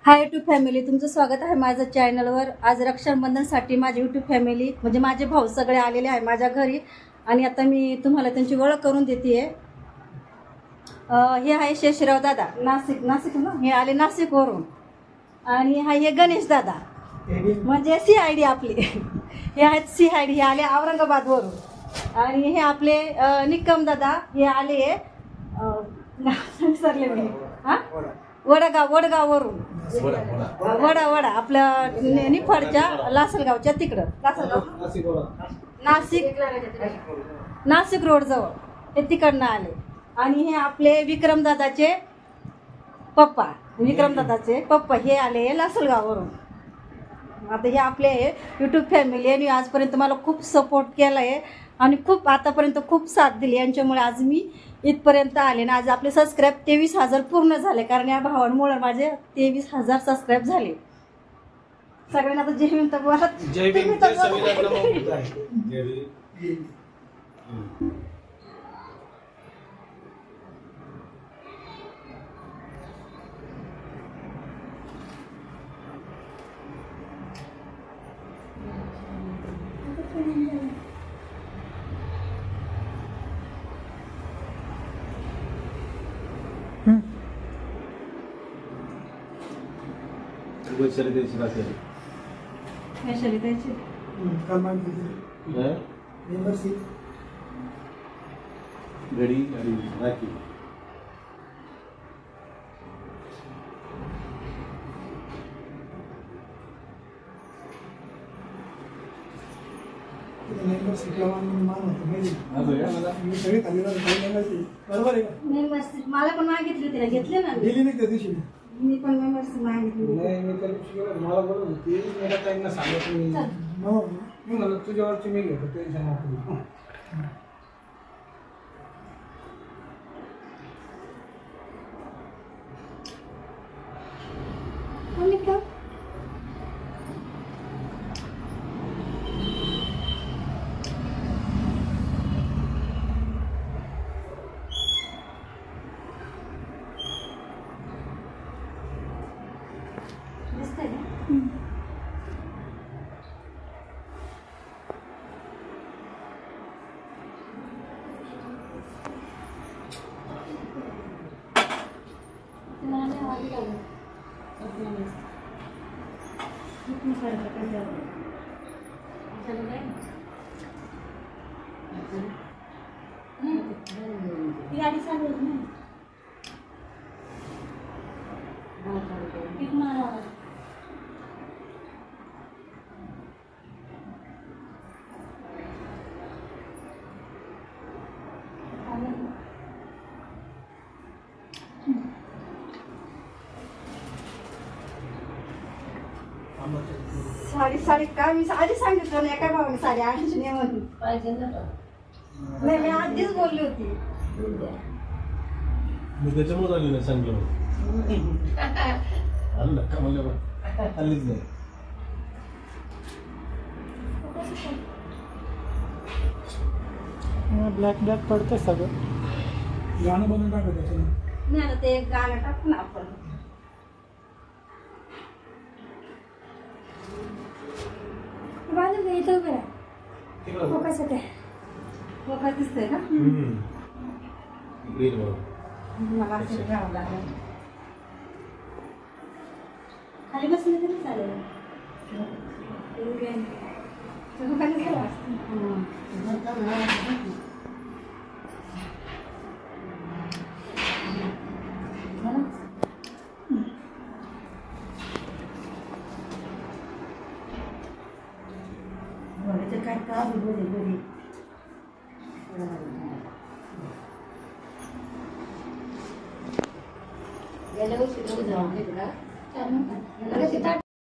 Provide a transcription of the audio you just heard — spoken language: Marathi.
हाय यूट्यूब फॅमिली, तुमचं स्वागत आहे माझ्या चॅनलवर। आज रक्षाबंधनसाठी माझी यूट्यूब फॅमिली म्हणजे माझे भाऊ सगळे आलेले आहे माझ्या घरी आणि आता मी तुम्हाला त्यांची ओळख करून देते। हे आहे शेषराव दादा, नाशिक ना, हे आले नाशिकवरून। आणि हा हे गणेश दादा म्हणजे CID आपली हे आहेत CID, हे आले औरंगाबादवरून। आणि हे आपले निकम दादा, हे आले विसरले मी, वडगाववरून, वडा आपल्या निफाडच्या लासलगावच्या तिकडं, नाशिक रोड जवळ हे तिकडनं आले। आणि हे आपले विक्रमदादाचे पप्पा हे आले लासलगाववरून। आता हे आपले यूट्यूब फॅमिली आणि आजपर्यंत मला खूप सपोर्ट केला आहे आणि खूप आतापर्यंत खूप साथ दिली, यांच्यामुळे आज मी इथपर्यंत आले ना। आज आपले सबस्क्राईब 23,000 पूर्ण झाले, कारण या भावांमुळे माझे 23,000 सबस्क्राईब झाले। सगळ्यांना आता जय भीम तर बोला, जय भीम। वैशाली द्यायची राहते, वैशाली द्यायची घडी आणि राखी। मला पण मागितली, तिला घेतले ना, दिली नाही त्या दिवशी। मी पण मेंबरशिप मागितली नाही, मी त्या दिवशी मला बोलत होती, मला ताईंना सांगत मी म्हणलं तुझ्यावरची मी घेतो, टेन्शन नको। साडी का मी आधी सांगितलं ना, एका भावाने साडी आणायची नाही म्हणून पाहिजे ना। नाही, मी आधीच बोलली होती, मी त्याच्यामुळे आली नाही सांगितलं आलं का म्हणलं आलीच नाही। ब्लॅक पडतं सगळं, गाणं बनवून टाकायचं नाही ना, ते एक गाणं टाकू ना आपण। वखा दिसतंय का? मला असं राहावं लागलं, खाली बसलं तरी चालेल। काय का घरी गेल्या वर्षी